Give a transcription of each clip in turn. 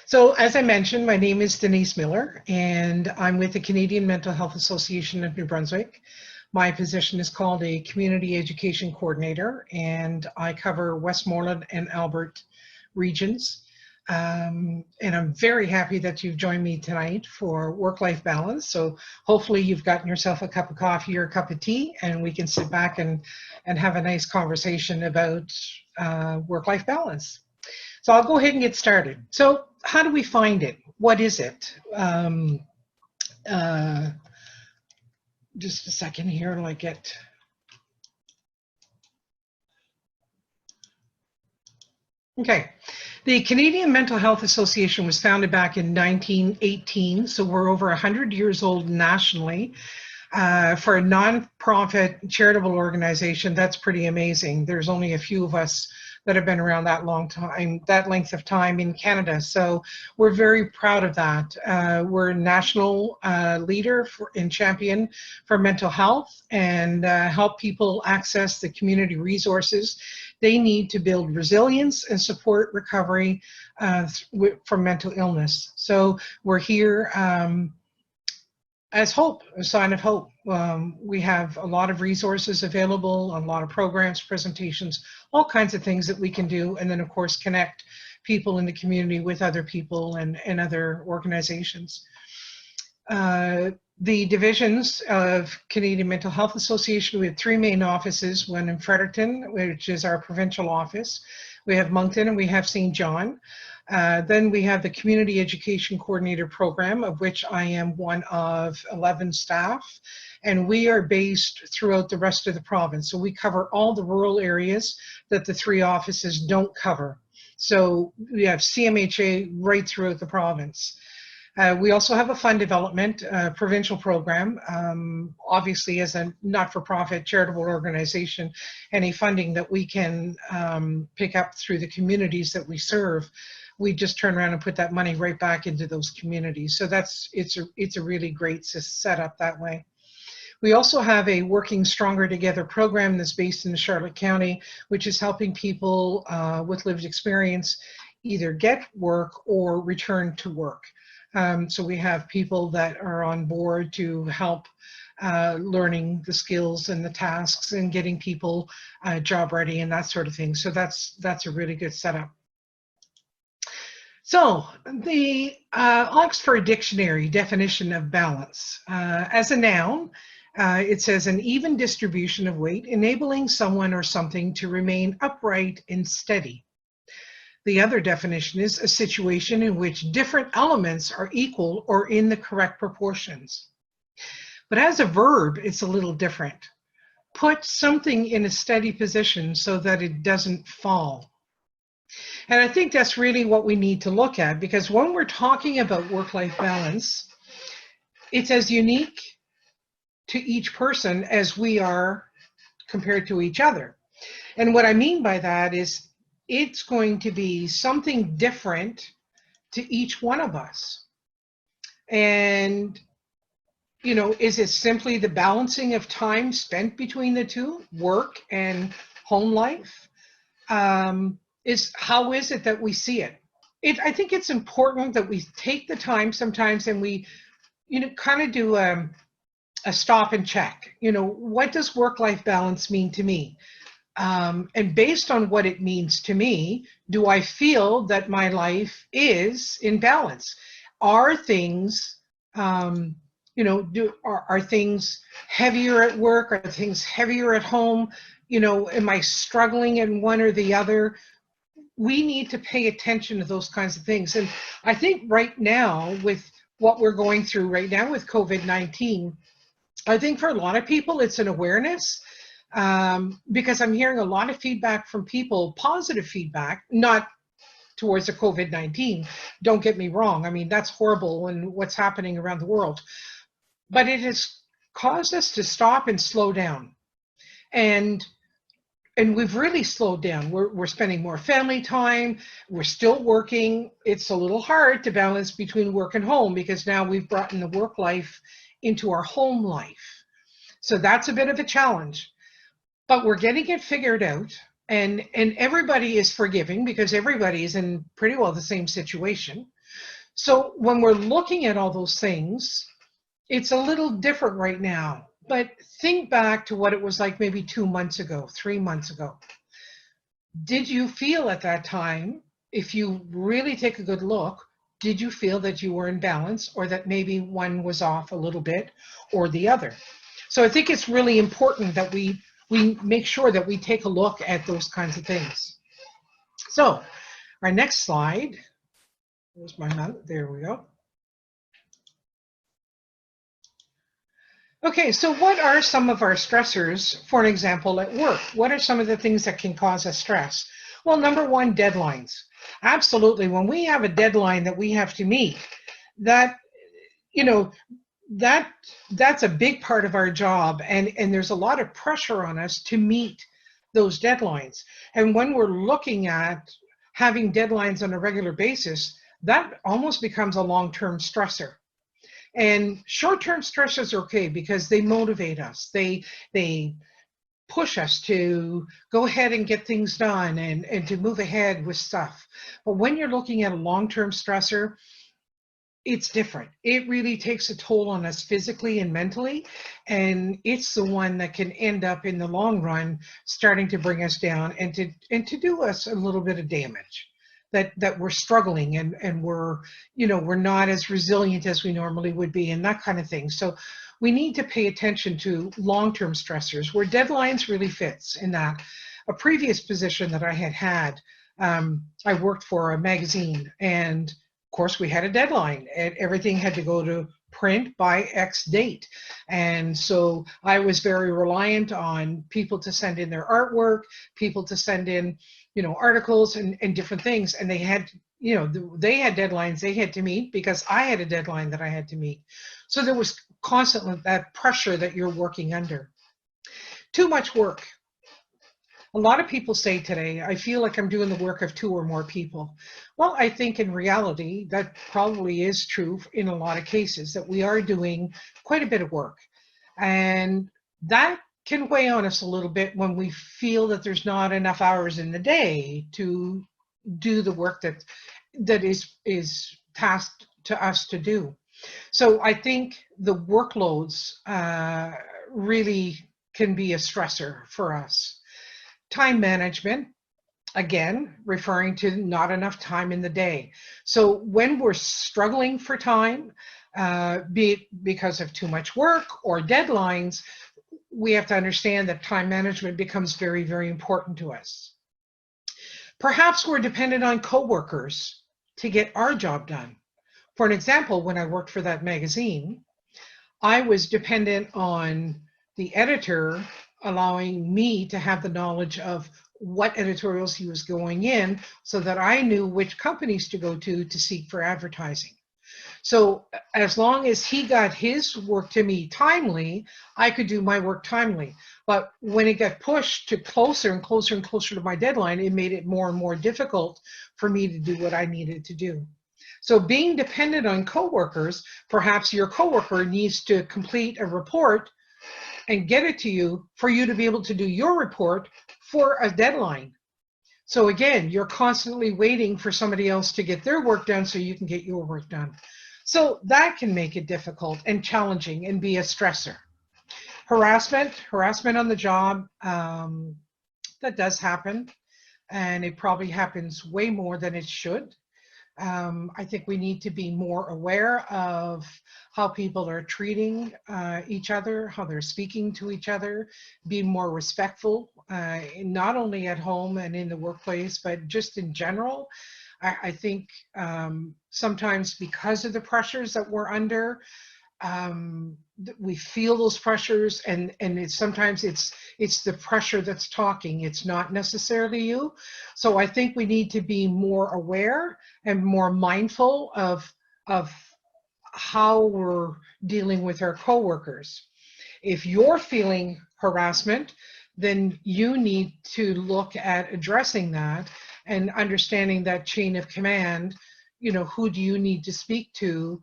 So as I mentioned, my name is Denise Miller, and I'm with the Canadian Mental Health Association of New Brunswick. My position is called a Community Education Coordinator, and I cover Westmoreland and Albert regions. And I'm very happy that you've joined me tonight for work-life balance. So hopefully you've gotten yourself a cup of coffee or a cup of tea, and we can sit back and have a nice conversation about work-life balance. So I'll go ahead and get started. So how do we find it? What is it? Just a second here till I get. Okay. The Canadian Mental Health Association was founded back in 1918, so we're over 100 years old nationally. For a non-profit charitable organization, that's pretty amazing. There's only a few of us that have been around that long time, that length of time in Canada. So we're very proud of that. We're a national leader and champion for mental health and help people access the community resources they need to build resilience and support recovery from mental illness. So we're here as hope, a sign of hope. We have a lot of resources available, a lot of programs, presentations, all kinds of things that we can do, and then of course connect people in the community with other people and other organizations. The divisions of Canadian Mental Health Association, we have three main offices, one in Fredericton, which is our provincial office. We have Moncton and we have St. John. Then we have the Community Education Coordinator Program, of which I am one of 11 staff, and we are based throughout the rest of the province. So we cover all the rural areas that the three offices don't cover. So we have CMHA right throughout the province. We also have a fund development provincial program. Obviously, as a not-for-profit charitable organization, any funding that we can pick up through the communities that we serve, we just turn around and put that money right back into those communities. So it's a really great setup that way. We also have a Working Stronger Together program that's based in Charlotte County, which is helping people with lived experience either get work or return to work. So we have people that are on board to help learning the skills and the tasks and getting people job ready and that sort of thing. So that's a really good setup. So the Oxford Dictionary definition of balance. As a noun, it says an even distribution of weight, enabling someone or something to remain upright and steady. The other definition is a situation in which different elements are equal or in the correct proportions. But as a verb, it's a little different. Put something in a steady position so that it doesn't fall. And I think that's really what we need to look at, because when we're talking about work-life balance, it's as unique to each person as we are compared to each other. And what I mean by that is it's going to be something different to each one of us. And, you know, is it simply the balancing of time spent between the two, work and home life? How is it that we see it? I think it's important that we take the time sometimes and we, you know, kind of do a stop and check. You know, what does work-life balance mean to me? And based on what it means to me, do I feel that my life is in balance? Are things, you know, are things heavier at work? Are things heavier at home? You know, am I struggling in one or the other? We need to pay attention to those kinds of things. And I think right now, with what we're going through right now with COVID-19, I think for a lot of people, it's an awareness. Because I'm hearing a lot of feedback from people, positive feedback, not towards the COVID-19. Don't get me wrong. I mean, that's horrible and what's happening around the world. But it has caused us to stop and slow down. And we've really slowed down. We're spending more family time. We're still working. It's a little hard to balance between work and home because now we've brought in the work life into our home life. So that's a bit of a challenge. But we're getting it figured out. and everybody is forgiving because everybody is in pretty well the same situation. So when we're looking at all those things, it's a little different right now. But think back to what it was like maybe 2 months ago, 3 months ago. Did you feel at that time, if you really take a good look, did you feel that you were in balance, or that maybe one was off a little bit or the other? So I think it's really important that we make sure that we take a look at those kinds of things. So our next slide, where's my mouse? There we go. Okay, so what are some of our stressors, for an example, at work? What are some of the things that can cause us stress? Well, number one, deadlines. Absolutely, when we have a deadline that we have to meet, that, you know, that's a big part of our job, and there's a lot of pressure on us to meet those deadlines. And when we're looking at having deadlines on a regular basis, that almost becomes a long-term stressor. And short-term stressors are okay because they motivate us. They push us to go ahead and get things done and to move ahead with stuff. But when you're looking at a long-term stressor, it's different. It really takes a toll on us physically and mentally, and it's the one that can end up in the long run starting to bring us down and to do us a little bit of damage. That we're struggling and we're not as resilient as we normally would be, and that kind of thing. So we need to pay attention to long-term stressors where deadlines really fits in that. A previous position that I had, I worked for a magazine, and of course we had a deadline and everything had to go to print by X date. And so I was very reliant on people to send in their artwork, people to send in, articles and different things. And they had, they had deadlines they had to meet because I had a deadline that I had to meet. So there was constantly that pressure that you're working under. Too much work. A lot of people say today, I feel like I'm doing the work of 2 or more people. Well, I think in reality, that probably is true in a lot of cases, that we are doing quite a bit of work. And that can weigh on us a little bit when we feel that there's not enough hours in the day to do the work that is tasked to us to do. So I think the workloads really can be a stressor for us. Time management, again, referring to not enough time in the day. So when we're struggling for time, be it because of too much work or deadlines, we have to understand that time management becomes very, very important to us. Perhaps we're dependent on coworkers to get our job done. For an example, when I worked for that magazine, I was dependent on the editor allowing me to have the knowledge of what editorials he was going in so that I knew which companies to go to seek for advertising. So as long as he got his work to me timely, I could do my work timely. But when it got pushed to closer and closer and closer to my deadline, it made it more and more difficult for me to do what I needed to do. So being dependent on coworkers, perhaps your coworker needs to complete a report and get it to you for you to be able to do your report for a deadline. So again, you're constantly waiting for somebody else to get their work done so you can get your work done. So that can make it difficult and challenging and be a stressor. Harassment on the job, that does happen, and it probably happens way more than it should. I think we need to be more aware of how people are treating each other, how they're speaking to each other, be more respectful, not only at home and in the workplace, but just in general. I think sometimes because of the pressures that we're under, we feel those pressures, and sometimes it's the pressure that's talking. It's not necessarily you. So I think we need to be more aware and more mindful of how we're dealing with our coworkers. If you're feeling harassment, then you need to look at addressing that and understanding that chain of command. Who do you need to speak to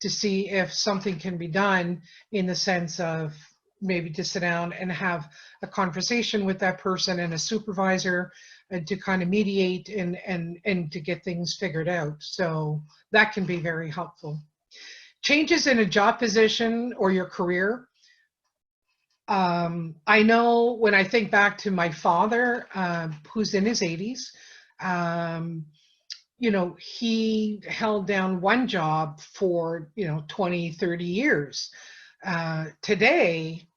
see if something can be done in the sense of maybe to sit down and have a conversation with that person and a supervisor, and to kind of mediate and to get things figured out. So that can be very helpful. Changes in a job position or your career. I know when I think back to my father, who's in his 80s, you know, he held down one job for, you know, 20, 30 years. Today,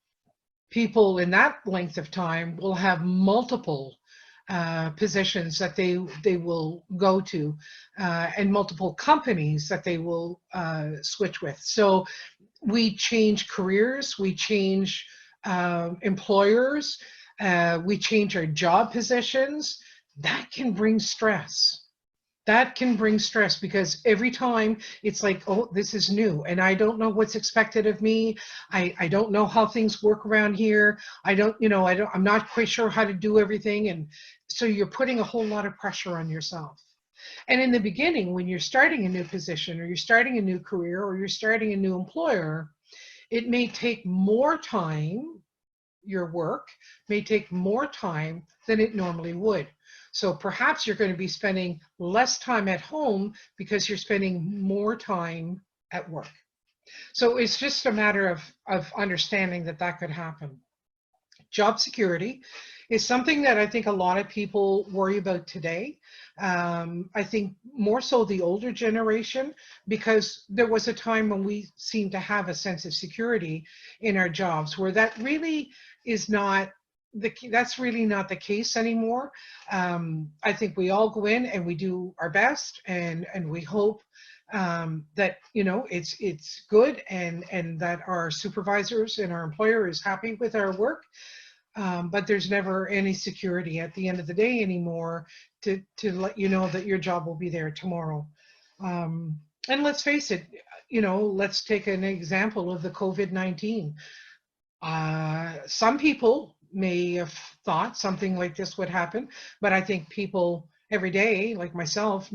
people in that length of time will have multiple positions that they will go to, and multiple companies that they will switch with. So we change careers, we change employers, we change our job positions. That can bring stress. That can bring stress because every time it's like, oh, this is new and I don't know what's expected of me. I don't know how things work around here. I'm not quite sure how to do everything. And so you're putting a whole lot of pressure on yourself. And in the beginning, when you're starting a new position or you're starting a new career or you're starting a new employer, it may take more time, your work may take more time than it normally would. So perhaps you're going to be spending less time at home because you're spending more time at work. So it's just a matter of understanding that that could happen. Job security is something that I think a lot of people worry about today. I think more so the older generation, because there was a time when we seemed to have a sense of security in our jobs where that really is not that's really not the case anymore. I think we all go in and we do our best and we hope that, you know, it's good and that our supervisors and our employer is happy with our work. But there's never any security at the end of the day anymore to let you know that your job will be there tomorrow. And let's face it, you know, let's take an example of the COVID-19. Some people may have thought something like this would happen, but I think people every day, like myself,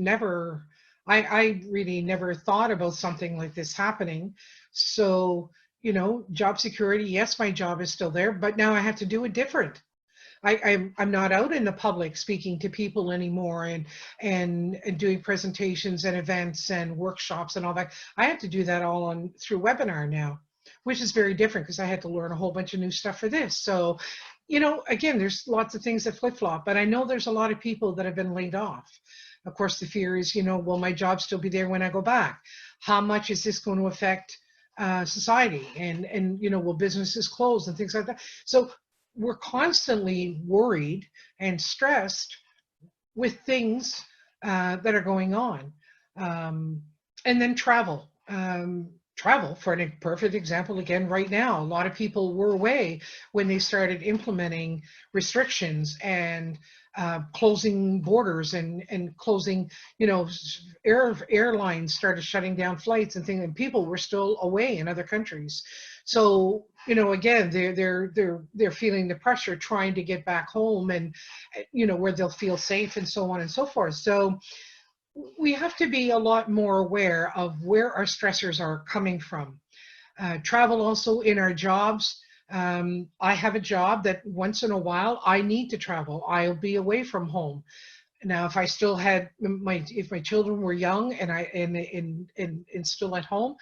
I really never thought about something like this happening. So, you know, job security, yes, my job is still there, but now I have to do it different. I'm not out in the public speaking to people anymore and doing presentations and events and workshops and all that. I have to do that all through webinar now, which is very different because I had to learn a whole bunch of new stuff for this. So, you know, again, there's lots of things that flip-flop, but I know there's a lot of people that have been laid off. Of course, the fear is, you know, will my job still be there when I go back? How much is this going to affect society? And you know, will businesses close and things like that? So we're constantly worried and stressed with things that are going on. And then travel. Travel, for a perfect example, again, right now, a lot of people were away when they started implementing restrictions and closing borders and closing, you know, airlines started shutting down flights and things, and people were still away in other countries. So, you know, again, they're feeling the pressure trying to get back home and, you know, where they'll feel safe and so on and so forth. So we have to be a lot more aware of where our stressors are coming from. Travel also in our jobs. I have a job that once in a while I need to travel. I'll be away from home. Now, if I still had if my children were young and still at home,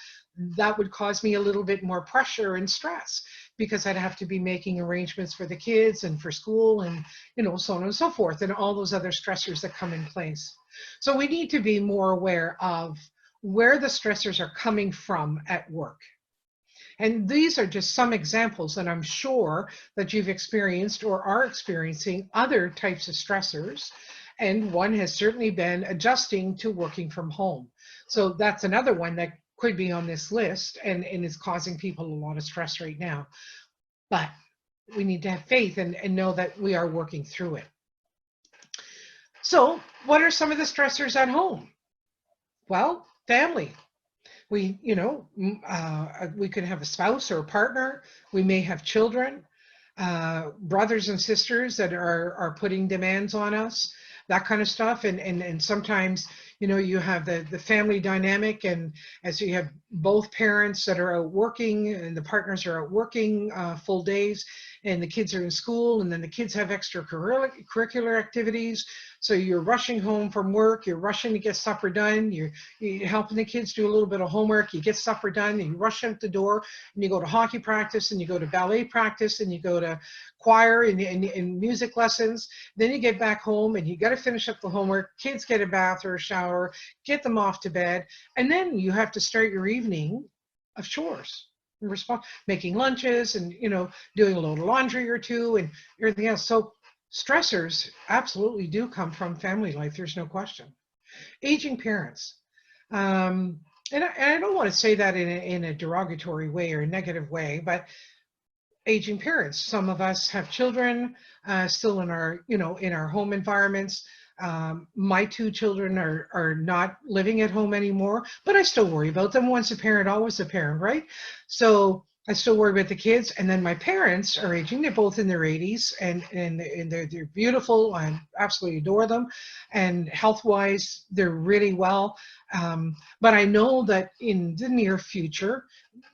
that would cause me a little bit more pressure and stress because I'd have to be making arrangements for the kids and for school and, you know, so on and so forth, and all those other stressors that come in place. So we need to be more aware of where the stressors are coming from at work. And these are just some examples, and I'm sure that you've experienced or are experiencing other types of stressors. And one has certainly been adjusting to working from home. So that's another one that could be on this list and is causing people a lot of stress right now. But we need to have faith and know that we are working through it. So what are some of the stressors at home? Well, family. We, you know, we could have a spouse or a partner. We may have children, brothers and sisters that are putting demands on us, that kind of stuff. And sometimes, You know, you have the family dynamic, and as you have both parents that are out working and the partners are out working full days, and the kids are in school, and then the kids have extracurricular activities. So you're rushing home from work, you're rushing to get supper done, you're helping the kids do a little bit of homework, you get supper done, and you rush out the door, and you go to hockey practice, and you go to ballet practice, and you go to choir and music lessons. Then you get back home and you got to finish up the homework, kids get a bath or a shower, get them off to bed, and then you have to start your evening of chores, making lunches, and doing a load of laundry or two and everything else. So stressors absolutely do come from family life, there's no question. Aging parents, and I don't want to say that in a derogatory way or a negative way, but aging parents. Some of us have children still in our, in our home environments. My two children are not living at home anymore, but I still worry about them. Once a parent, always a parent, right? So I still worry about the kids. And then my parents are aging. They're both in their 80s, and they're beautiful. I absolutely adore them. And health-wise, they're really well. But I know that in the near future,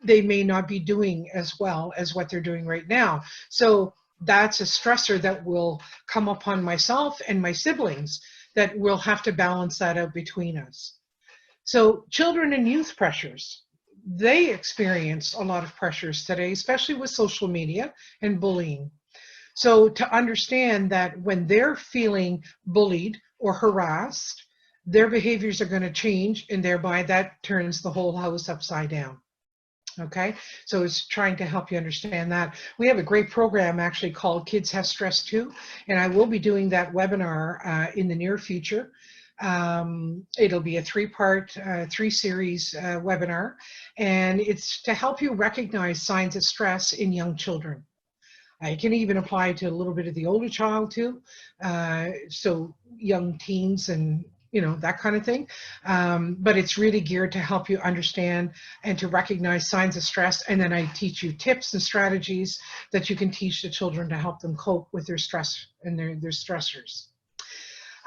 they may not be doing as well as what they're doing right now. So that's a stressor that will come upon myself and my siblings, that we'll have to balance that out between us. So children and youth pressures, they experience a lot of pressures today, especially with social media and bullying. So to understand that when they're feeling bullied or harassed, their behaviors are going to change, and thereby that turns the whole house upside down. Okay, so it's trying to help you understand that. We have a great program actually called Kids Have Stress Too, and I will be doing that webinar in the near future. It'll be a three-part, three-series webinar, and it's to help you recognize signs of stress in young children. I can even apply to a little bit of the older child too, so young teens and that kind of thing. But it's really geared to help you understand and to recognize signs of stress. And then I teach you tips and strategies that you can teach the children to help them cope with their stress and their stressors.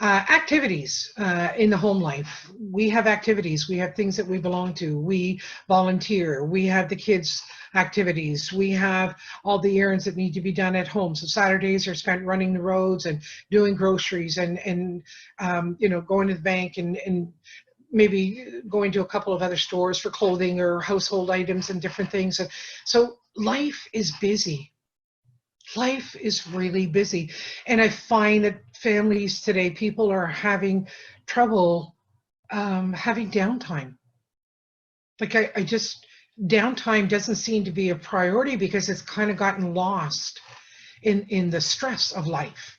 Activities in the home life. We have activities. We have things that we belong to. We volunteer. We have the kids' activities. We have all the errands that need to be done at home. So Saturdays are spent running the roads and doing groceries and going to the bank and maybe going to a couple of other stores for clothing or household items and different things. And so life is busy. Life is really busy. And I find that families today, people are having trouble having downtime. Like I just, downtime doesn't seem to be a priority because it's kind of gotten lost in the stress of life.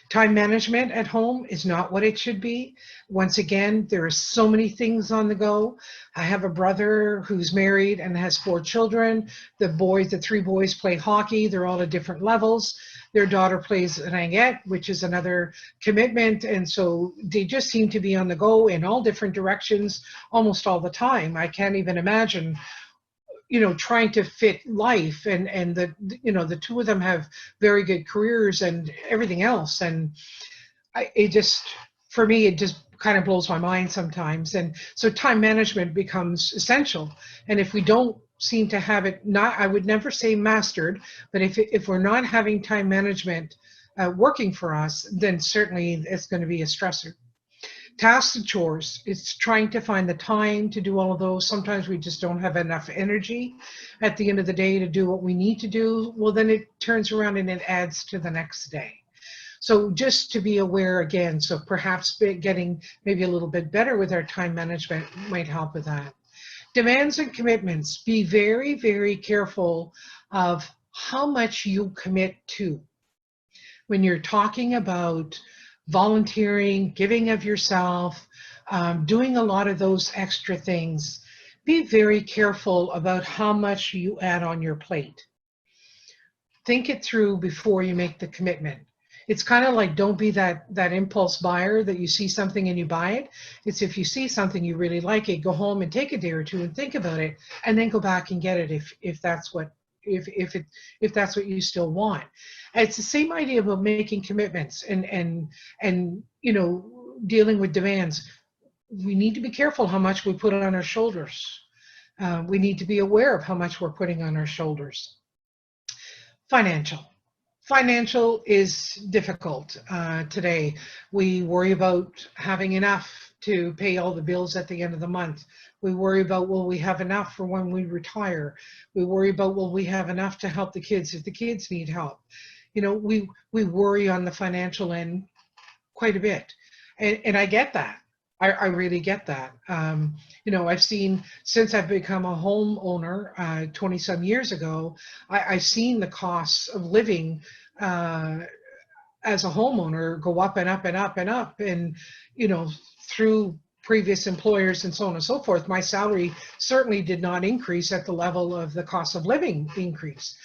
Time management at home is not what it should be. Once again, there are so many things on the go. I have a brother who's married and has 4 children. The 3 boys play hockey. They're all at different levels. Their daughter plays raquette, which is another commitment. And so they just seem to be on the go in all different directions almost all the time. I can't even imagine trying to fit life, and the 2 of them have very good careers and everything else. And for me, it just kind of blows my mind sometimes. And so time management becomes essential. And if we don't seem to have it, I would never say mastered, but if we're not having time management working for us, then certainly it's going to be a stressor. Tasks and chores, it's trying to find the time to do all of those. Sometimes we just don't have enough energy at the end of the day to do what we need to do. Well, then it turns around and it adds to the next day. So just to be aware again, so perhaps getting maybe a little bit better with our time management might help with that. Demands and commitments, be very, very careful of how much you commit to. When you're talking about volunteering, giving of yourself, doing a lot of those extra things, be very careful about how much you add on your plate. Think it through before you make the commitment. It's kind of like, don't be that impulse buyer that you see something and you buy it. It's if you see something you really like it, go home and take a day or two and think about it, and then go back and get it if that's what you still want. It's the same idea about making commitments and dealing with demands. we need to be careful how much we put on our shoulders. We need to be aware of how much we're putting on our shoulders. Financial. Financial is difficult today. We worry about having enough to pay all the bills at the end of the month. We worry about, will we have enough for when we retire? We worry about, will we have enough to help the kids if the kids need help? You know, we worry on the financial end quite a bit. And I get that. I really get that. You know, I've seen, since I've become a homeowner 20 some years ago, I've seen the costs of living as a homeowner go up and up and up and up. And, you know, through previous employers and so on and so forth, my salary certainly did not increase at the level of the cost of living increase.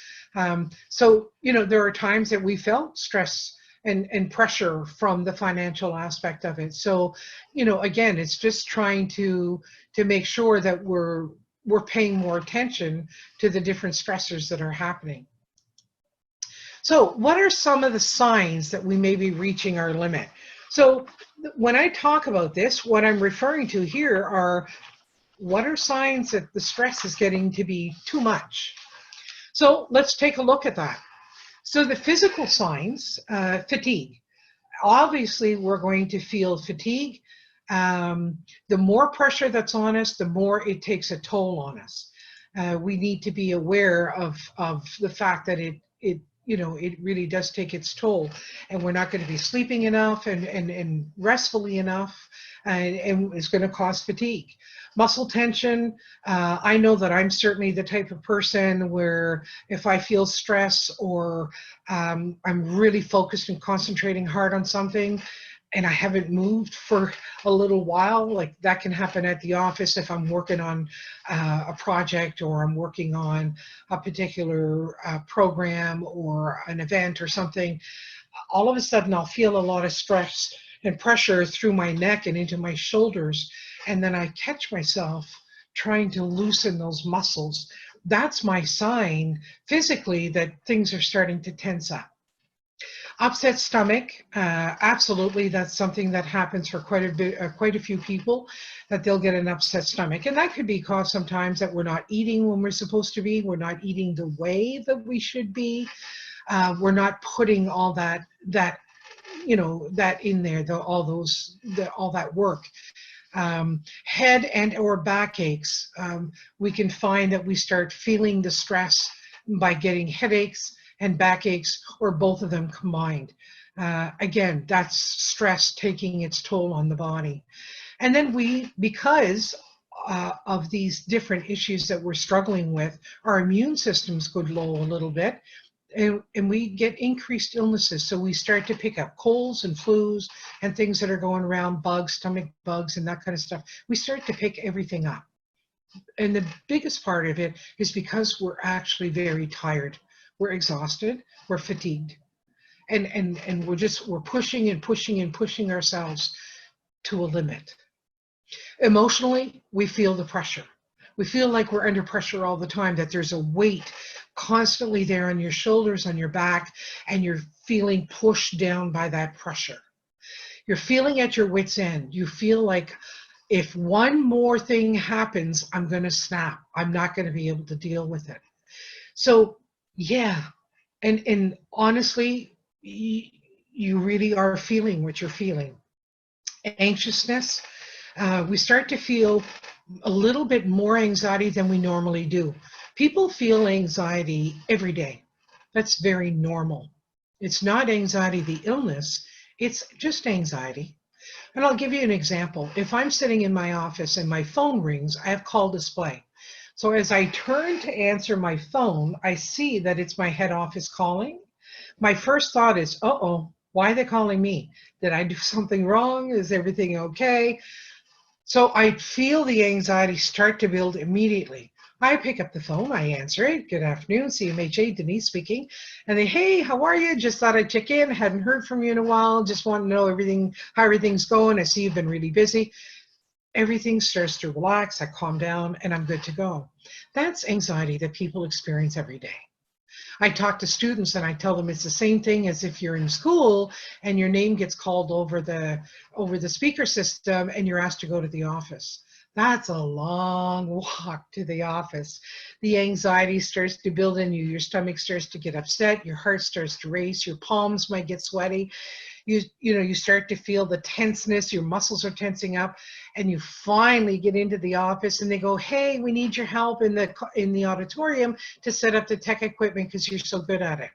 So, you know, there are times that we felt stress and pressure from the financial aspect of it. So, you know, again, it's just trying to make sure that we're paying more attention to the different stressors that are happening. So what are some of the signs that we may be reaching our limit? So when I talk about this, what I'm referring to here are, what are signs that the stress is getting to be too much? So let's take a look at that. So the physical signs, fatigue. Obviously, we're going to feel fatigue. The more pressure that's on us, the more it takes a toll on us. We need to be aware of the fact that it you know, it really does take its toll, and we're not going to be sleeping enough and restfully enough, and it's going to cause fatigue. Muscle tension, I know that I'm certainly the type of person where if I feel stress or I'm really focused and concentrating hard on something and I haven't moved for a little while, like that can happen at the office if I'm working on a project or I'm working on a particular program or an event or something, all of a sudden I'll feel a lot of stress and pressure through my neck and into my shoulders. And then I catch myself trying to loosen those muscles. That's my sign physically that things are starting to tense up. Upset stomach, absolutely, that's something that happens for quite a few people, that they'll get an upset stomach. And that could be caused sometimes that we're not eating when we're supposed to be, we're not eating the way that we should be, we're not putting all that you know, that in there, all that work. Head and or back aches, we can find that we start feeling the stress by getting headaches and backaches, or both of them combined. Again, that's stress taking its toll on the body. And then because of these different issues that we're struggling with, our immune systems go low a little bit, and we get increased illnesses. So we start to pick up colds and flus and things that are going around, bugs, stomach bugs, and that kind of stuff. We start to pick everything up. And the biggest part of it is because we're actually very tired. We're exhausted, we're fatigued, and we're pushing and pushing and pushing ourselves to a limit. Emotionally, we feel the pressure. We feel like we're under pressure all the time, that there's a weight constantly there on your shoulders, on your back, and you're feeling pushed down by that pressure. You're feeling at your wit's end. You feel like if one more thing happens, I'm going to snap. I'm not going to be able to deal with it. So yeah, and honestly, you really are feeling what you're feeling. Anxiousness, we start to feel a little bit more anxiety than we normally do. People feel anxiety every day. That's very normal. It's not anxiety, the illness, it's just anxiety. And I'll give you an example. If I'm sitting in my office and my phone rings, I have call display. So as I turn to answer my phone, I see that it's my head office calling. My first thought is, uh-oh, why are they calling me? Did I do something wrong? Is everything okay? So I feel the anxiety start to build immediately. I pick up the phone, I answer it. Good afternoon, CMHA, Denise speaking. And they, hey, how are you? Just thought I'd check in. Hadn't heard from you in a while. Just want to know how everything's going. I see you've been really busy. Everything starts to relax, I calm down, and I'm good to go. That's anxiety that people experience every day. I talk to students and I tell them it's the same thing as if you're in school and your name gets called over the speaker system and you're asked to go to the office. That's a long walk to the office. The anxiety starts to build in you. Your stomach starts to get upset. Your heart starts to race. Your palms might get sweaty. You start to feel the tenseness. Your muscles are tensing up, and you finally get into the office and they go, hey, we need your help in the auditorium to set up the tech equipment because you're so good at it.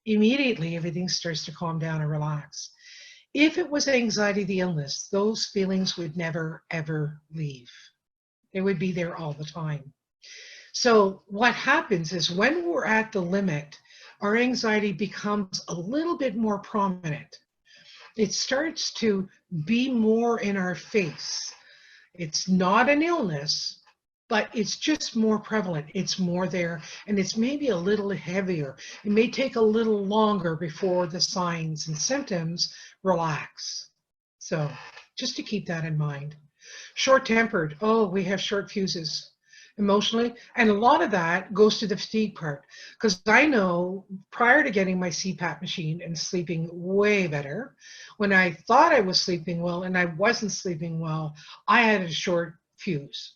Immediately, everything starts to calm down and relax. If it was anxiety, the illness, those feelings would never, ever leave. They would be there all the time. So what happens is when we're at the limit, our anxiety becomes a little bit more prominent. It starts to be more in our face. It's not an illness, but it's just more prevalent. It's more there, and it's maybe a little heavier. It may take a little longer before the signs and symptoms relax. So just to keep that in mind. Short-tempered, oh, we have short fuses emotionally, and a lot of that goes to the fatigue part, because I know prior to getting my CPAP machine and sleeping way better, when I thought I was sleeping well and I wasn't sleeping well, I had a short fuse.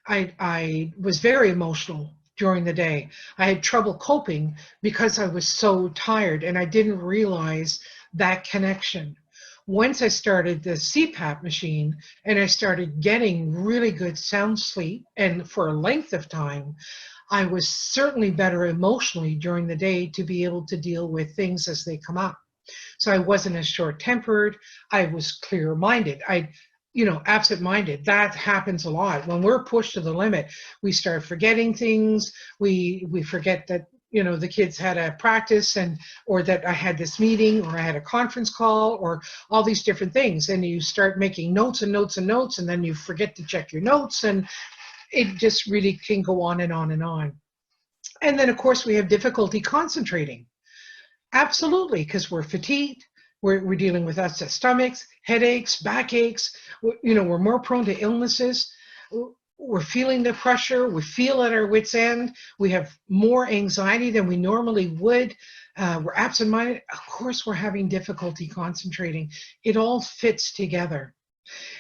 I was very emotional during the day. I had trouble coping because I was so tired, and I didn't realize that connection. Once I started the CPAP machine and I started getting really good sound sleep, and for a length of time, I was certainly better emotionally during the day to be able to deal with things as they come up. So I wasn't as short-tempered. I was clear-minded. Absent-minded. That happens a lot. When we're pushed to the limit, we start forgetting things. We forget that the kids had a practice or that I had this meeting or I had a conference call or all these different things. And you start making notes and notes and notes, and then you forget to check your notes, and it just really can go on and on and on. And then of course we have difficulty concentrating. Absolutely, because we're fatigued. We're dealing with upset stomachs, headaches, backaches. We're more prone to illnesses. We're feeling the pressure. We feel at our wits' end. We have more anxiety than we normally would. We're absent-minded. Of course, we're having difficulty concentrating. It all fits together.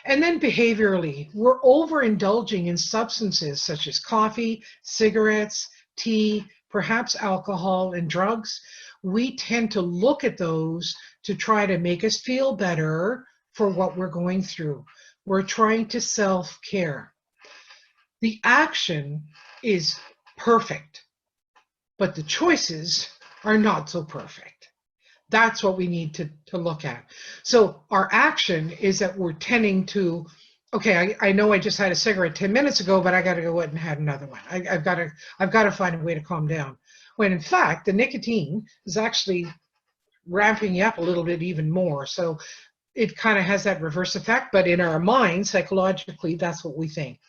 And then behaviorally, we're overindulging in substances such as coffee, cigarettes, tea, perhaps alcohol and drugs. We tend to look at those to try to make us feel better for what we're going through. We're trying to self-care. The action is perfect, but the choices are not so perfect. That's what we need to look at. So our action is that we're tending to, okay, I know I just had a cigarette 10 minutes ago, but I got to go out and have another one. I've got to find a way to calm down. When in fact, the nicotine is actually ramping you up a little bit even more. So it kind of has that reverse effect, but in our mind, psychologically, that's what we think.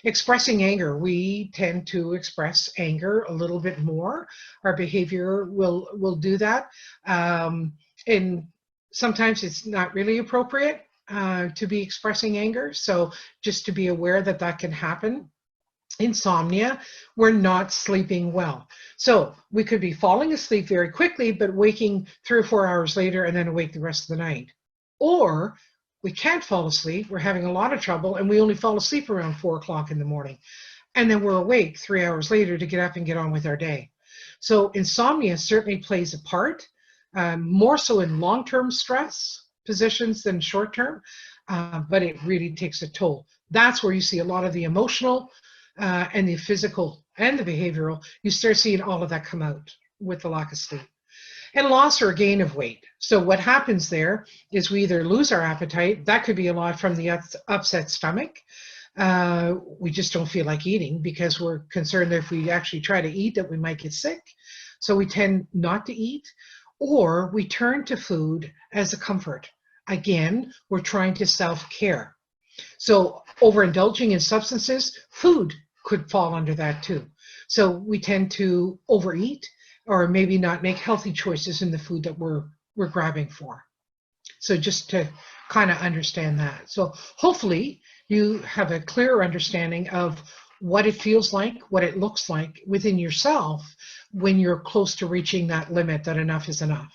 Expressing anger, we tend to express anger a little bit more. Our behavior will do that. And sometimes it's not really appropriate to be expressing anger. So just to be aware that that can happen. Insomnia, we're not sleeping well. So we could be falling asleep very quickly, but waking 3 or 4 hours later and then awake the rest of the night. Or we can't fall asleep, we're having a lot of trouble, and we only fall asleep around 4 o'clock in the morning. And then we're awake 3 hours later to get up and get on with our day. So insomnia certainly plays a part, more so in long-term stress positions than short-term, but it really takes a toll. That's where you see a lot of the emotional and the physical and the behavioral. You start seeing all of that come out with the lack of sleep. And loss or gain of weight. So what happens there is we either lose our appetite. That could be a lot from the upset stomach. We just don't feel like eating because we're concerned that if we actually try to eat that we might get sick. So we tend not to eat, or we turn to food as a comfort. Again, we're trying to self-care. So overindulging in substances, food could fall under that too. So we tend to overeat, or maybe not make healthy choices in the food that we're grabbing for. So just to kind of understand that. So hopefully you have a clearer understanding of what it feels like, what it looks like within yourself when you're close to reaching that limit that enough is enough.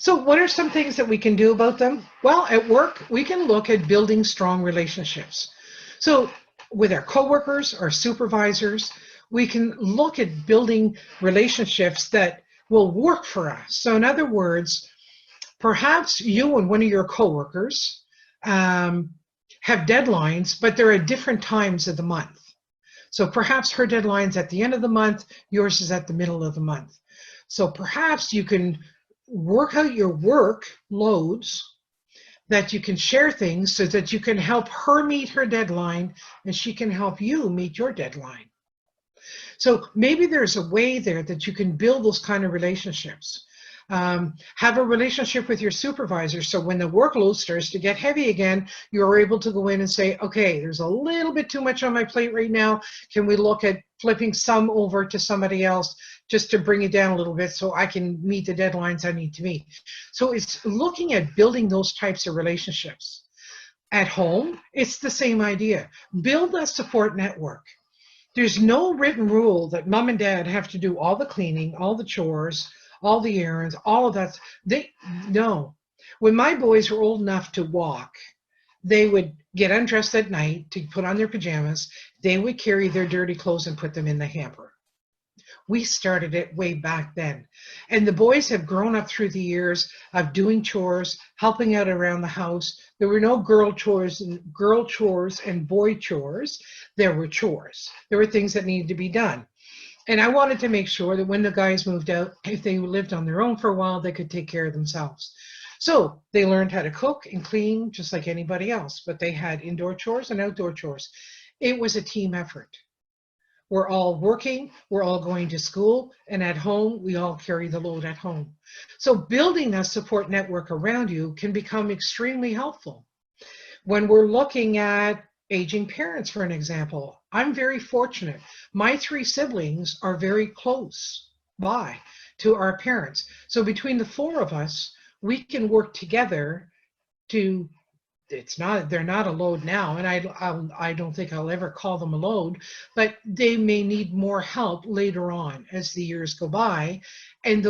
So what are some things that we can do about them? Well, at work, we can look at building strong relationships. So with our coworkers, our supervisors, we can look at building relationships that will work for us. So in other words, perhaps you and one of your coworkers have deadlines, but they're at different times of the month. So perhaps her deadline's at the end of the month, yours is at the middle of the month. So perhaps you can work out your work loads, that you can share things so that you can help her meet her deadline and she can help you meet your deadline. So maybe there's a way there that you can build those kind of relationships. Have a relationship with your supervisor, so when the workload starts to get heavy again, you're able to go in and say, okay, there's a little bit too much on my plate right now. Can we look at flipping some over to somebody else just to bring it down a little bit so I can meet the deadlines I need to meet? So it's looking at building those types of relationships. At home, it's the same idea. Build a support network. There's no written rule that mom and dad have to do all the cleaning, all the chores, all the errands, all of that. No. When my boys were old enough to walk, they would get undressed at night to put on their pajamas. They would carry their dirty clothes and put them in the hamper. We started it way back then. And the boys have grown up through the years of doing chores, helping out around the house. There were no girl chores and boy chores. There were chores. There were things that needed to be done. And I wanted to make sure that when the guys moved out, if they lived on their own for a while, they could take care of themselves. So they learned how to cook and clean just like anybody else, but they had indoor chores and outdoor chores. It was a team effort. We're all working, we're all going to school, and at home, we all carry the load at home. So building a support network around you can become extremely helpful. When we're looking at aging parents, for an example, I'm very fortunate. My 3 siblings are very close by to our parents. So between the 4 of us, we can work together to, they're not a load now, and I don't think I'll ever call them a load, but they may need more help later on as the years go by, and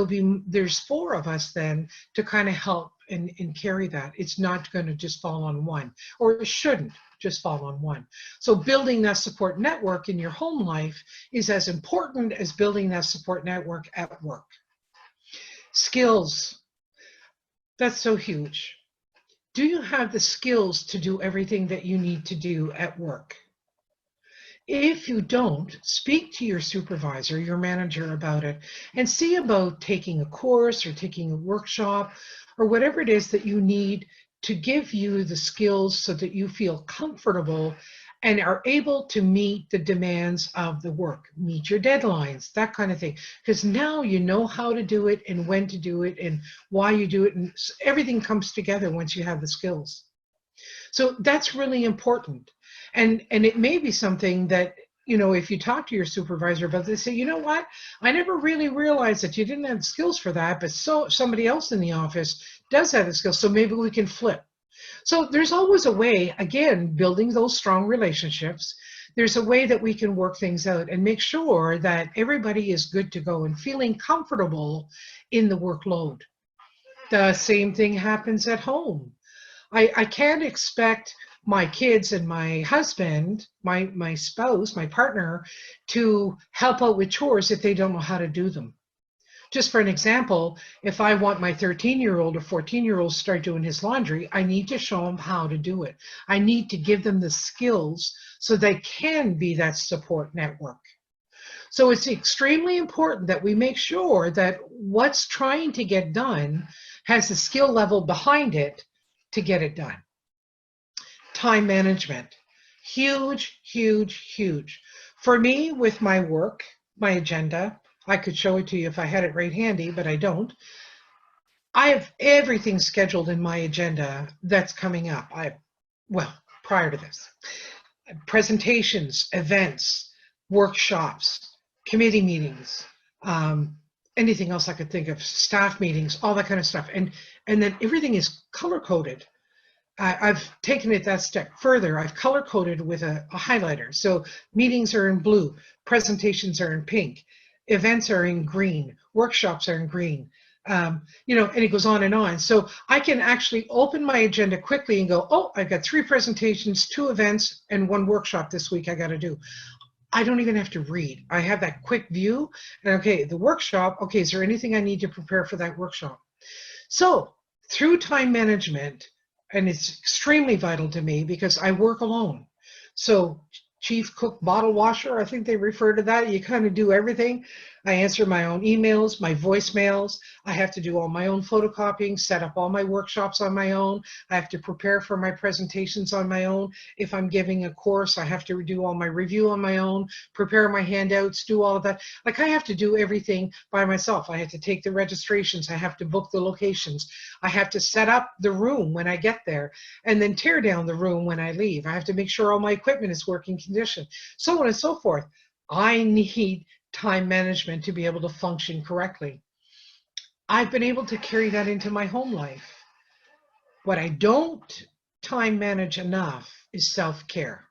there's 4 of us then to kind of help and carry that. It's not going to just fall on one, or it shouldn't just fall on one. So building that support network in your home life is as important as building that support network at work. Skills, that's so huge. Do you have the skills to do everything that you need to do at work? If you don't, speak to your supervisor, your manager about it, and see about taking a course or taking a workshop or whatever it is that you need to give you the skills so that you feel comfortable and are able to meet the demands of the work, meet your deadlines, that kind of thing. Because now you know how to do it and when to do it and why you do it, and everything comes together once you have the skills. So that's really important. And it may be something that, you know, if you talk to your supervisor about this, say, you know what, I never really realized that you didn't have skills for that, but somebody else in the office does have the skills, so maybe we can flip. So there's always a way, again, building those strong relationships. There's a way that we can work things out and make sure that everybody is good to go and feeling comfortable in the workload. The same thing happens at home. I can't expect my kids and my husband, my spouse, my partner, to help out with chores if they don't know how to do them. Just for an example, if I want my 13-year-old or 14-year-old to start doing his laundry, I need to show them how to do it. I need to give them the skills so they can be that support network. So it's extremely important that we make sure that what's trying to get done has the skill level behind it to get it done. Time management, huge, huge, huge. For me, with my work, my agenda, I could show it to you if I had it right handy, but I don't. I have everything scheduled in my agenda that's coming up. Well, prior to this, presentations, events, workshops, committee meetings, anything else I could think of, staff meetings, all that kind of stuff. And then everything is color coded. I've taken it that step further. I've color coded with a highlighter. So meetings are in blue, presentations are in pink, events are in green, workshops are in green. You know, and it goes on and on. So I can actually open my agenda quickly and go, oh, I've got 3 presentations, 2 events, and 1 workshop this week I got to do. I don't even have to read. I have that quick view. And okay, the workshop, okay, is there anything I need to prepare for that workshop? So through time management, and it's extremely vital to me because I work alone. So chief cook, bottle washer, I think they refer to that. You kind of do everything. I answer my own emails, my voicemails. I have to do all my own photocopying, set up all my workshops on my own. I have to prepare for my presentations on my own. If I'm giving a course, I have to do all my review on my own, prepare my handouts, do all of that. Like I have to do everything by myself. I have to take the registrations. I have to book the locations. I have to set up the room when I get there and then tear down the room when I leave. I have to make sure all my equipment is working condition, so on and so forth. I need time management to be able to function correctly. I've been able to carry that into my home life. What I don't time manage enough is self-care.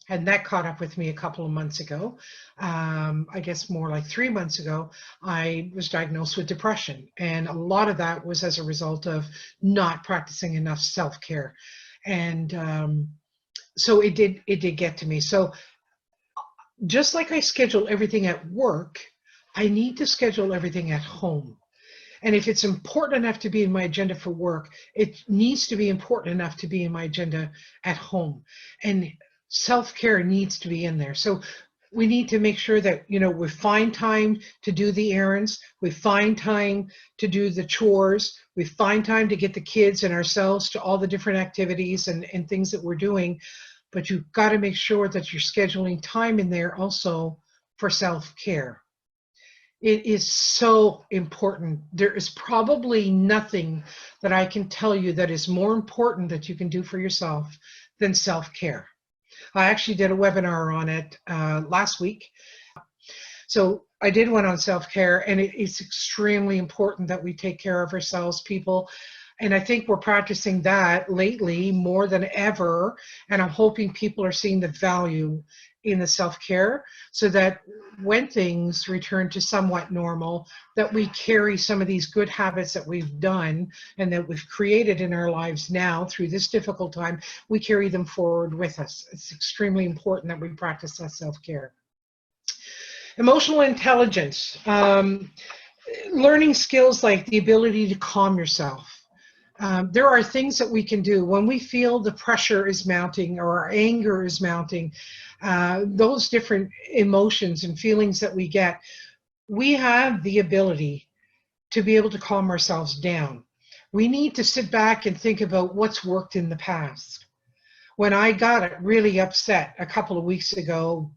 And that caught up with me a couple of months ago. I guess more like 3 months ago, I was diagnosed with depression. And a lot of that was as a result of not practicing enough self-care. And so it did get to me. So just like I schedule everything at work, I need to schedule everything at home. And if it's important enough to be in my agenda for work, it needs to be important enough to be in my agenda at home. And self-care needs to be in there. So we need to make sure that, you know, we find time to do the errands, we find time to do the chores, we find time to get the kids and ourselves to all the different activities and things that we're doing. But you've got to make sure that you're scheduling time in there also for self-care. It is so important. There is probably nothing that I can tell you that is more important that you can do for yourself than self-care. I actually did a webinar on it last week. So I did one on self-care, and it's extremely important that we take care of ourselves, people. And I think we're practicing that lately more than ever. And I'm hoping people are seeing the value in the self-care so that when things return to somewhat normal, that we carry some of these good habits that we've done and that we've created in our lives now through this difficult time, we carry them forward with us. It's extremely important that we practice that self-care. Emotional intelligence, learning skills like the ability to calm yourself. There are things that we can do when we feel the pressure is mounting or our anger is mounting, those different emotions and feelings that we get, we have the ability to be able to calm ourselves down. We need to sit back and think about what's worked in the past. When I got really upset a couple of weeks ago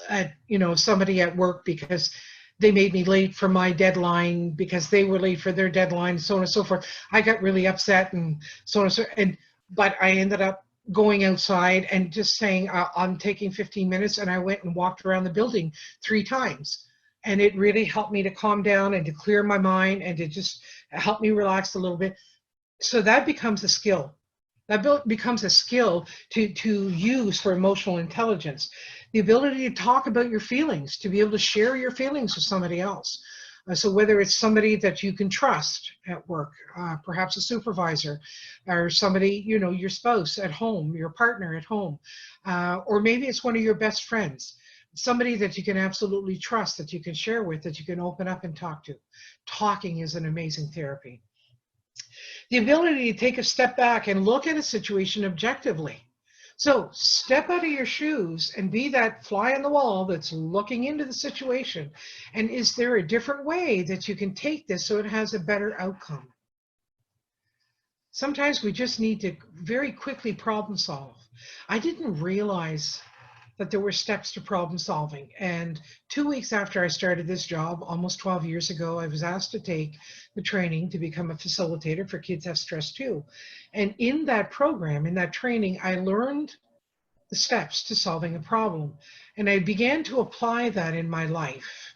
at, you know, somebody at work because they made me late for my deadline because they were late for their deadline, so on and so forth. I got really upset and so on and so forth. But I ended up going outside and just saying, I'm taking 15 minutes, and I went and walked around the building 3 times. And it really helped me to calm down and to clear my mind and to just help me relax a little bit. So that becomes a skill. That becomes a skill to use for emotional intelligence. The ability to talk about your feelings, to be able to share your feelings with somebody else. So whether it's somebody that you can trust at work, perhaps a supervisor, or somebody, you know, your spouse at home, your partner at home, or maybe it's one of your best friends, somebody that you can absolutely trust, that you can share with, that you can open up and talk to. Talking is an amazing therapy. The ability to take a step back and look at a situation objectively. So step out of your shoes and be that fly on the wall that's looking into the situation. And is there a different way that you can take this so it has a better outcome? Sometimes we just need to very quickly problem solve. I didn't realize that there were steps to problem solving. And 2 weeks after I started this job, almost 12 years ago, I was asked to take the training to become a facilitator for Kids Have Stress Too. And in that program, in that training, I learned the steps to solving a problem. And I began to apply that in my life.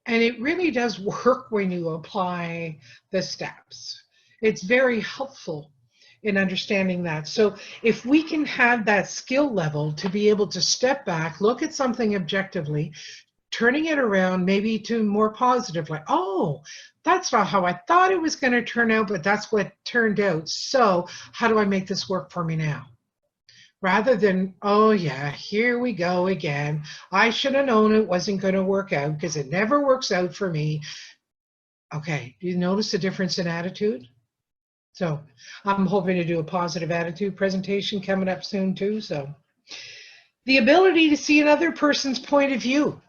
And it really does work when you apply the steps. It's very helpful. in understanding that. So if we can have that skill level to be able to step back, look at something objectively, turning it around maybe to more positive, like, oh, that's not how I thought it was going to turn out, but that's what turned out. So how do I make this work for me now? Rather than, oh yeah, here we go again. I should have known it wasn't going to work out because it never works out for me. Okay, do you notice the difference in attitude? So I'm hoping to do a positive attitude presentation coming up soon too. So the ability to see another person's point of view.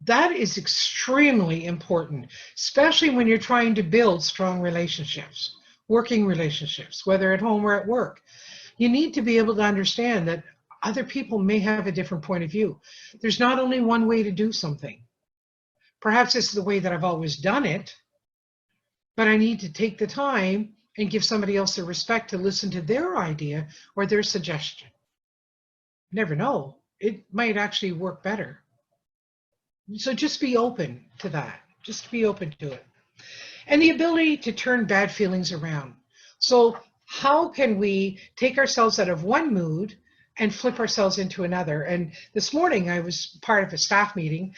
That is extremely important, especially when you're trying to build strong relationships, working relationships, whether at home or at work. You need to be able to understand that other people may have a different point of view. There's not only one way to do something. Perhaps this is the way that I've always done it, but I need to take the time and give somebody else the respect to listen to their idea or their suggestion. Never know, it might actually work better. So just be open to that. Just be open to it. And the ability to turn bad feelings around. So how can we take ourselves out of one mood and flip ourselves into another? And this morning I was part of a staff meeting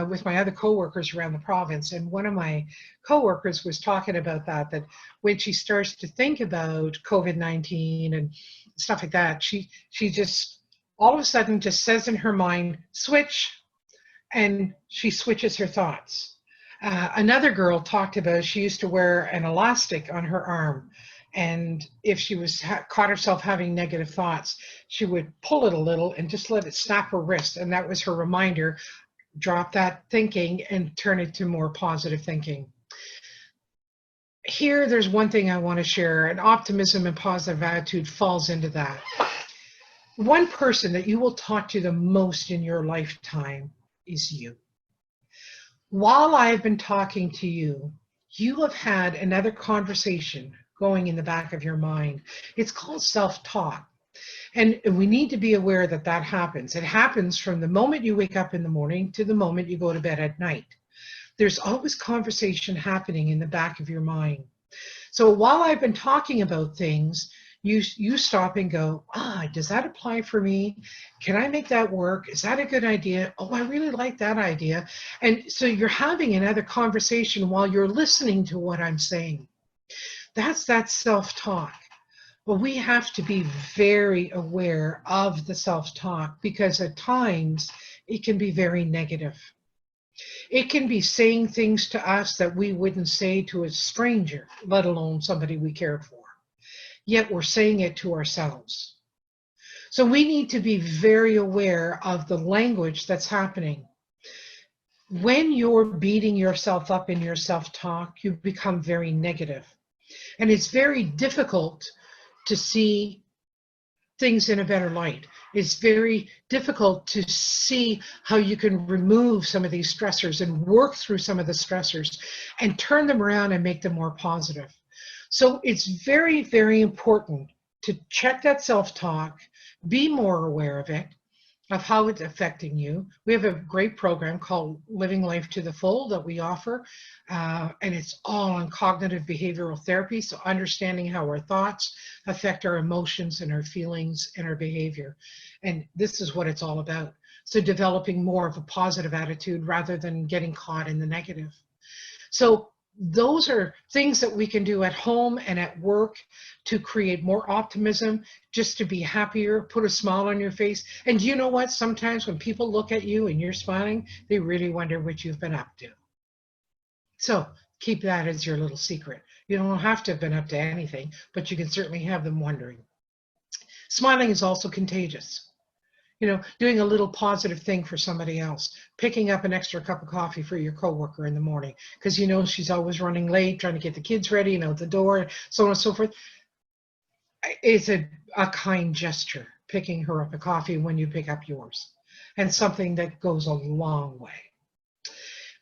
with my other coworkers around the province. And one of my coworkers was talking about that when she starts to think about COVID-19 and stuff like that, she just all of a sudden just says in her mind, switch, and she switches her thoughts. Another girl talked about she used to wear an elastic on her arm, and if she was caught herself having negative thoughts, she would pull it a little and just let it snap her wrist, and that was her reminder, drop that thinking and turn it to more positive thinking. Here, there's one thing I want to share, and optimism and positive attitude falls into that. One person that you will talk to the most in your lifetime is you. While I've been talking to you, you have had another conversation going in the back of your mind. It's called self-talk. And we need to be aware that that happens. It happens from the moment you wake up in the morning to the moment you go to bed at night. There's always conversation happening in the back of your mind. So while I've been talking about things, you stop and go, does that apply for me? Can I make that work? Is that a good idea? Oh, I really like that idea. And so you're having another conversation while you're listening to what I'm saying. That's that self-talk. But we have to be very aware of the self-talk because at times it can be very negative. It can be saying things to us that we wouldn't say to a stranger, let alone somebody we care for. Yet we're saying it to ourselves. So we need to be very aware of the language that's happening. When you're beating yourself up in your self-talk, you become very negative. And it's very difficult to see things in a better light. It's very difficult to see how you can remove some of these stressors and work through some of the stressors and turn them around and make them more positive. So it's very, very important to check that self-talk, be more aware of it, of how it's affecting you. We have a great program called Living Life to the Full that we offer, and it's all on cognitive behavioral therapy, so understanding how our thoughts affect our emotions and our feelings and our behavior. And this is what it's all about. So developing more of a positive attitude rather than getting caught in the negative. So those are things that we can do at home and at work to create more optimism, just to be happier, put a smile on your face. And you know what? Sometimes when people look at you and you're smiling, they really wonder what you've been up to. So keep that as your little secret. You don't have to have been up to anything, but you can certainly have them wondering. Smiling is also contagious. You know, doing a little positive thing for somebody else, picking up an extra cup of coffee for your coworker in the morning because you know she's always running late, trying to get the kids ready, you know, at the door, so on and so forth. It's a kind gesture, picking her up a coffee when you pick up yours, and something that goes a long way.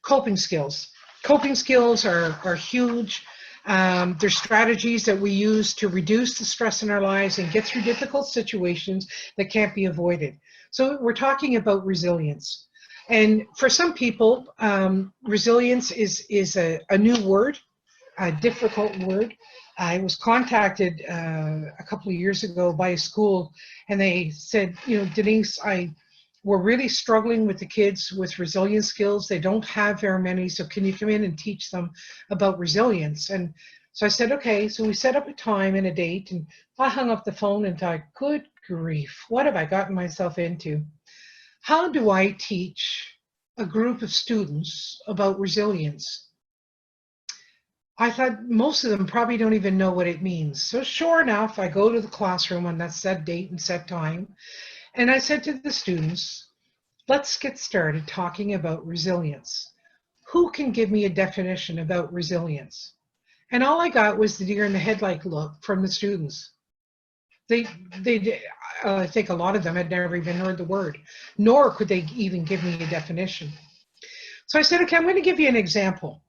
Coping skills. Coping skills are huge. They're strategies that we use to reduce the stress in our lives and get through difficult situations that can't be avoided. So we're talking about resilience. And for some people, resilience is a new word. a difficult word. I was contacted a couple of years ago by a school, and they said, you know, Denise, we're really struggling with the kids with resilience skills. They don't have very many, so can you come in and teach them about resilience? And so I said, okay. So we set up a time and a date, and I hung up the phone and thought, good grief, what have I gotten myself into? How do I teach a group of students about resilience? I thought most of them probably don't even know what it means. So sure enough, I go to the classroom on that set date and set time, and I said to the students, let's get started talking about resilience. Who can give me a definition about resilience? And all I got was the deer in the headlight look from the students. They, I think a lot of them had never even heard the word, nor could they even give me a definition. So I said, okay, I'm going to give you an example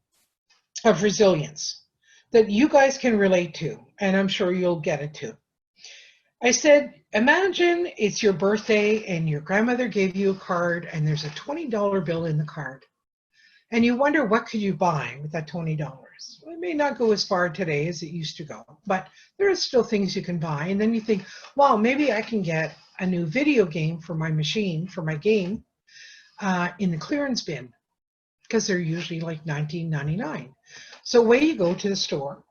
of resilience that you guys can relate to, and I'm sure you'll get it too. I said, imagine it's your birthday and your grandmother gave you a card and there's a $20 bill in the card. And you wonder, what could you buy with that $20? Well, it may not go as far today as it used to go, but there are still things you can buy. And then you think, well, maybe I can get a new video game for my machine, for my game, in the clearance bin, because they're usually like $19.99. So away you go to the store,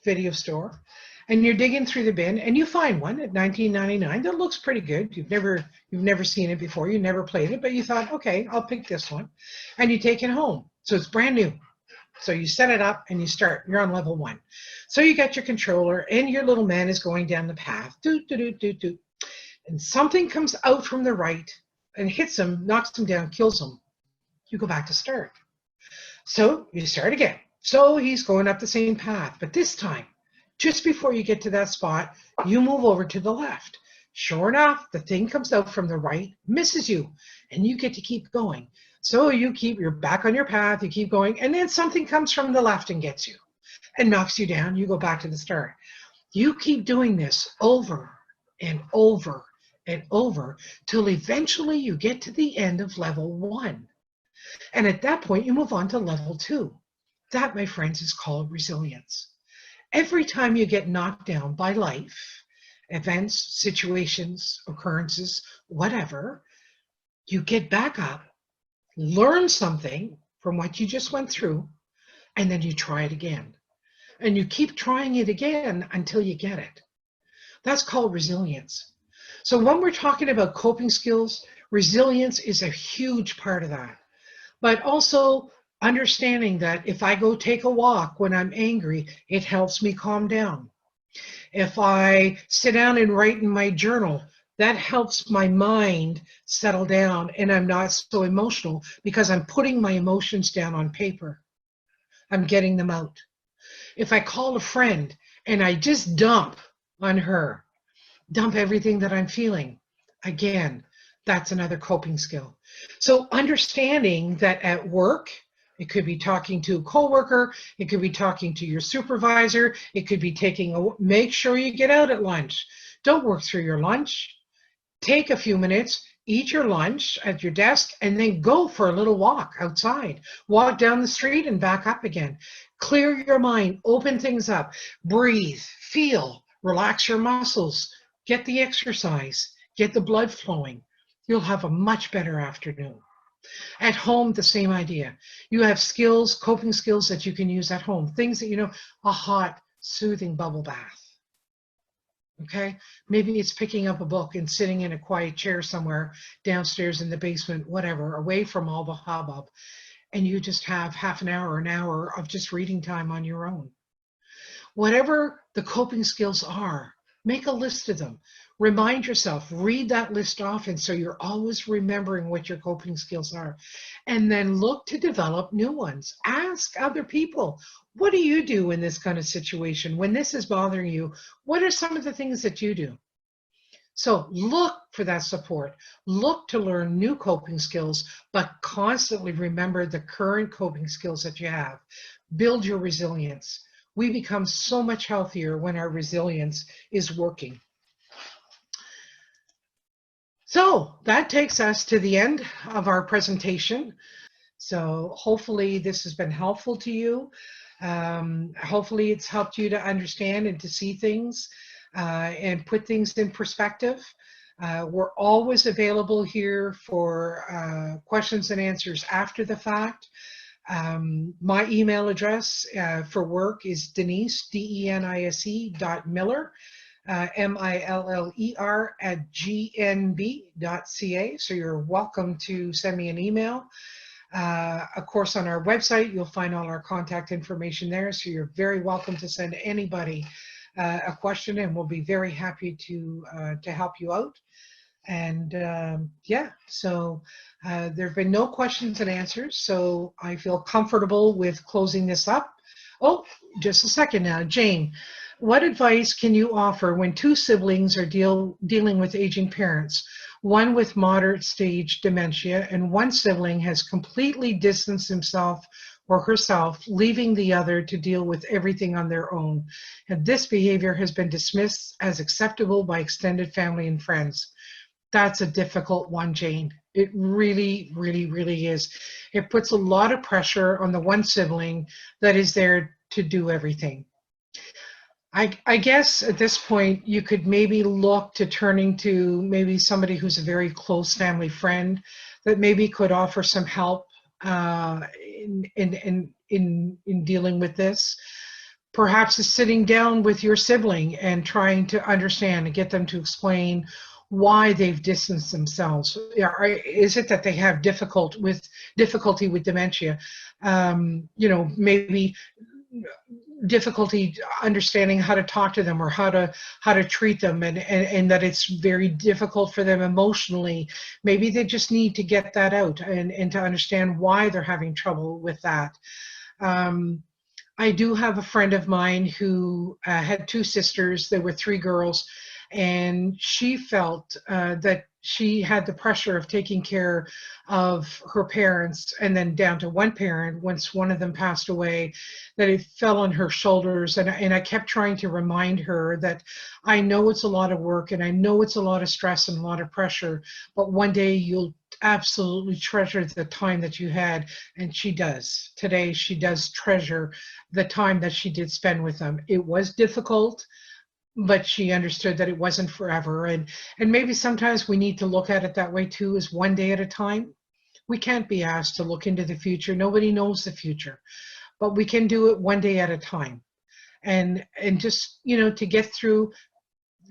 video store, and you're digging through the bin and you find one at $19.99 that looks pretty good. You've never seen it before, you never played it, but you thought, okay, I'll pick this one. And you take it home. So it's brand new. So you set it up and you start. You're on level 1. So you got your controller and your little man is going down the path. Doot, doot, doot, doot, doot. And something comes out from the right and hits him, knocks him down, kills him. You go back to start. So you start again. So he's going up the same path, but this time, just before you get to that spot, you move over to the left. Sure enough, the thing comes out from the right, misses you, and you get to keep going. So you're back on your path, you keep going, and then something comes from the left and gets you and knocks you down. You go back to the start. You keep doing this over and over and over till eventually you get to the end of level 1. And at that point, you move on to level 2. That, my friends, is called resilience. Every time you get knocked down by life, events, situations, occurrences, whatever, you get back up, learn something from what you just went through, and then you try it again. And you keep trying it again until you get it. That's called resilience. So when we're talking about coping skills, resilience is a huge part of that. But also understanding that if I go take a walk when I'm angry, it helps me calm down. If I sit down and write in my journal, that helps my mind settle down and I'm not so emotional because I'm putting my emotions down on paper. I'm getting them out. If I call a friend and I just dump on her, dump everything that I'm feeling, again, that's another coping skill. So understanding that at work, it could be talking to a coworker, it could be talking to your supervisor, it could be make sure you get out at lunch. Don't work through your lunch. Take a few minutes, eat your lunch at your desk, and then go for a little walk outside. Walk down the street and back up again. Clear your mind, open things up, breathe, feel, relax your muscles, get the exercise, get the blood flowing. You'll have a much better afternoon. At home, the same idea. You have skills, coping skills that you can use at home. Things that, a hot, soothing bubble bath. Okay? Maybe it's picking up a book and sitting in a quiet chair somewhere downstairs in the basement, whatever, away from all the hubbub. And you just have half an hour of just reading time on your own. Whatever the coping skills are, make a list of them. Remind yourself, read that list often so you're always remembering what your coping skills are. And then look to develop new ones. Ask other people, what do you do in this kind of situation? When this is bothering you, what are some of the things that you do? So look for that support. Look to learn new coping skills, but constantly remember the current coping skills that you have. Build your resilience. We become so much healthier when our resilience is working. So that takes us to the end of our presentation. So hopefully this has been helpful to you. Hopefully it's helped you to understand and to see things and put things in perspective. We're always available here for questions and answers after the fact. My email address for work is Denise, DENISE .Miller, MILLER @GNB.ca. So you're welcome to send me an email. Of course, on our website, you'll find all our contact information there. So you're very welcome to send anybody a question, and we'll be very happy to help you out. And yeah, so there have been no questions and answers, so I feel comfortable with closing this up. Oh, just a second now. Jane, what advice can you offer when two siblings are dealing with aging parents, one with moderate stage dementia and one sibling has completely distanced himself or herself, leaving the other to deal with everything on their own? And this behavior has been dismissed as acceptable by extended family and friends. That's a difficult one, Jane. It really, really, really is. It puts a lot of pressure on the one sibling that is there to do everything. I guess at this point, you could maybe look to turning to maybe somebody who's a very close family friend that maybe could offer some help in dealing with this. Perhaps it's sitting down with your sibling and trying to understand and get them to explain why they've distanced themselves. Is it that they have difficulty with dementia? You know, maybe difficulty understanding how to talk to them or how to treat them, and that it's very difficult for them emotionally. Maybe they just need to get that out and to understand why they're having trouble with that. I do have a friend of mine who had two sisters. There were three girls, and she felt that she had the pressure of taking care of her parents and then down to one parent once one of them passed away, that it fell on her shoulders. And I kept trying to remind her that I know it's a lot of work and I know it's a lot of stress and a lot of pressure, but one day you'll absolutely treasure the time that you had. And she does. Today she does treasure the time that she did spend with them. It was difficult, but she understood that it wasn't forever. And maybe sometimes we need to look at it that way too, as one day at a time. We can't be asked to look into the future. Nobody knows the future, but we can do it one day at a time. And just, you know, to get through,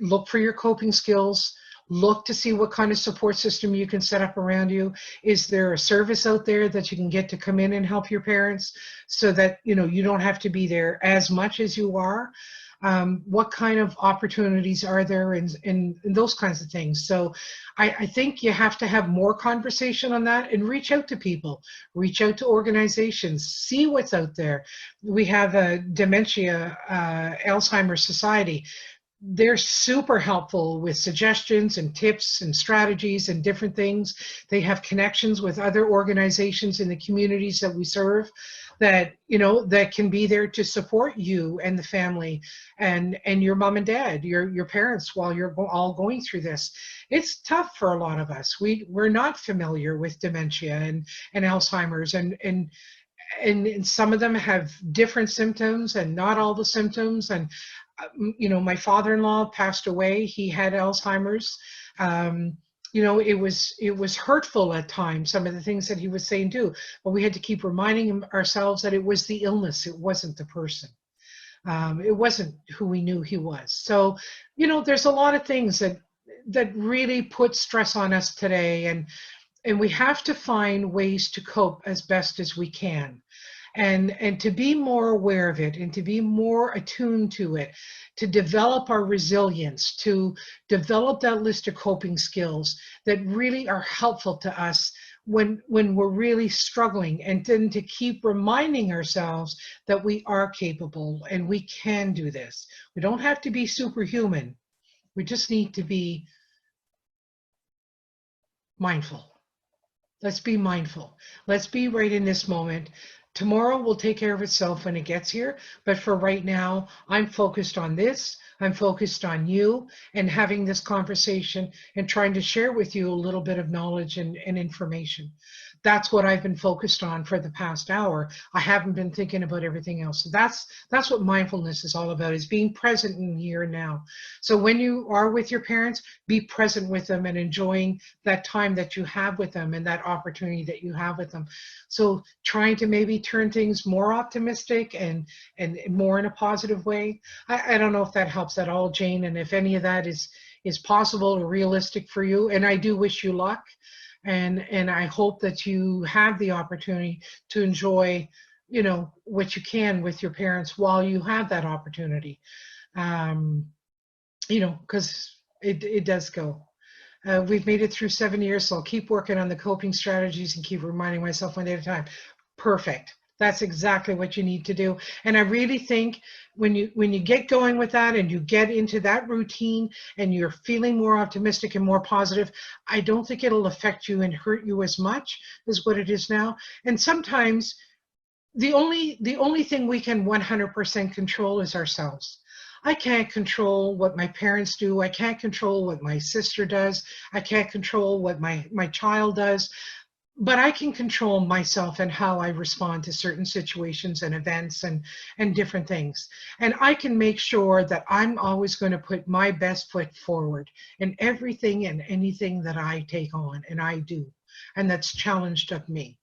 look for your coping skills, look to see what kind of support system you can set up around you. Is there a service out there that you can get to come in and help your parents so that, you know, you don't have to be there as much as you are? What kind of opportunities are there and those kinds of things. So I think you have to have more conversation on that and reach out to people, reach out to organizations, see what's out there. We have a dementia Alzheimer's Society. They're super helpful with suggestions and tips and strategies and different things. They have connections with other organizations in the communities that we serve that, you know, that can be there to support you and the family and your mom and dad, your parents, while you're all going through this. It's tough for a lot of us. We're not familiar with dementia and Alzheimer's, and some of them have different symptoms and not all the symptoms. And you know, my father-in-law passed away. He had Alzheimer's. You know, it was hurtful at times, some of the things that he was saying too, but we had to keep reminding ourselves that it was the illness, it wasn't the person. It wasn't who we knew he was. So, you know, there's a lot of things that really put stress on us today, and we have to find ways to cope as best as we can. And to be more aware of it and to be more attuned to it, to develop our resilience, to develop that list of coping skills that really are helpful to us when we're really struggling, and then to keep reminding ourselves that we are capable and we can do this. We don't have to be superhuman. We just need to be mindful. Let's be mindful. Let's be right in this moment. Tomorrow will take care of itself when it gets here, but for right now, I'm focused on this. I'm focused on you and having this conversation and trying to share with you a little bit of knowledge and information. that's what I've been focused on for the past hour. I haven't been thinking about everything else. So that's what mindfulness is all about, is being present in here and now. So when you are with your parents, be present with them and enjoying that time that you have with them and that opportunity that you have with them. So trying to maybe turn things more optimistic and more in a positive way. I don't know if that helps at all, Jane, and if any of that is possible or realistic for you. And I do wish you luck. And I hope that you have the opportunity to enjoy, you know, what you can with your parents while you have that opportunity. You know, because it does go. We've made it through 7 years, so I'll keep working on the coping strategies and keep reminding myself one day at a time. Perfect. That's exactly what you need to do. And I really think when you get going with that and you get into that routine and you're feeling more optimistic and more positive, I don't think it'll affect you and hurt you as much as what it is now. And sometimes the only thing we can 100% control is ourselves. I can't control what my parents do. I can't control what my sister does. I can't control what my child does. But I can control myself and how I respond to certain situations and events and different things. And I can make sure that I'm always going to put my best foot forward in everything and anything that I take on and I do. And that's challenged of me.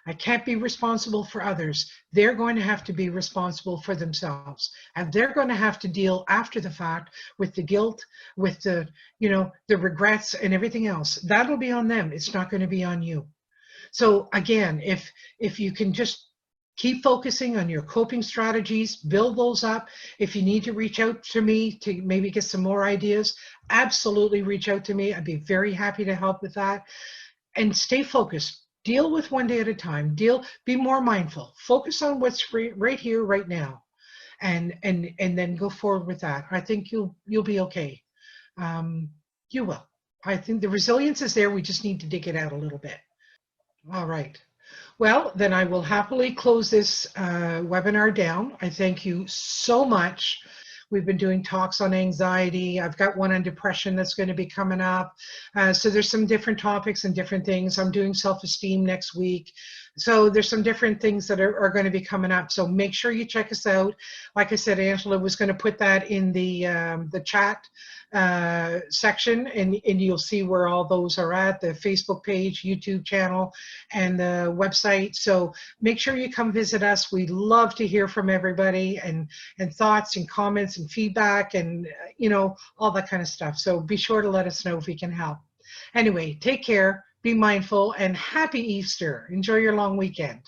I can't be responsible for others. They're going to have to be responsible for themselves. And they're going to have to deal after the fact with the guilt, with the, you know, the regrets and everything else. That'll be on them. It's not going to be on you. So again, if you can just keep focusing on your coping strategies, build those up. If you need to reach out to me to maybe get some more ideas, absolutely reach out to me. I'd be very happy to help with that. And stay focused. Deal with one day at a time. Be more mindful. Focus on what's right here, right now, and then go forward with that. I think you'll be okay. You will. I think the resilience is there. We just need to dig it out a little bit. All right. Well, then I will happily close this webinar down. I thank you so much. We've been doing talks on anxiety. I've got one on depression that's going to be coming up. So there's some different topics and different things. I'm doing self-esteem next week. So there's some different things that are going to be coming up. So make sure you check us out. Like I said, Angela was going to put that in the chat section, and you'll see where all those are at, the Facebook page, YouTube channel, and the website. So make sure you come visit us. We love to hear from everybody and thoughts and comments and feedback and, you know, all that kind of stuff. So be sure to let us know if we can help. Anyway, take care, be mindful, and happy Easter. Enjoy your long weekend.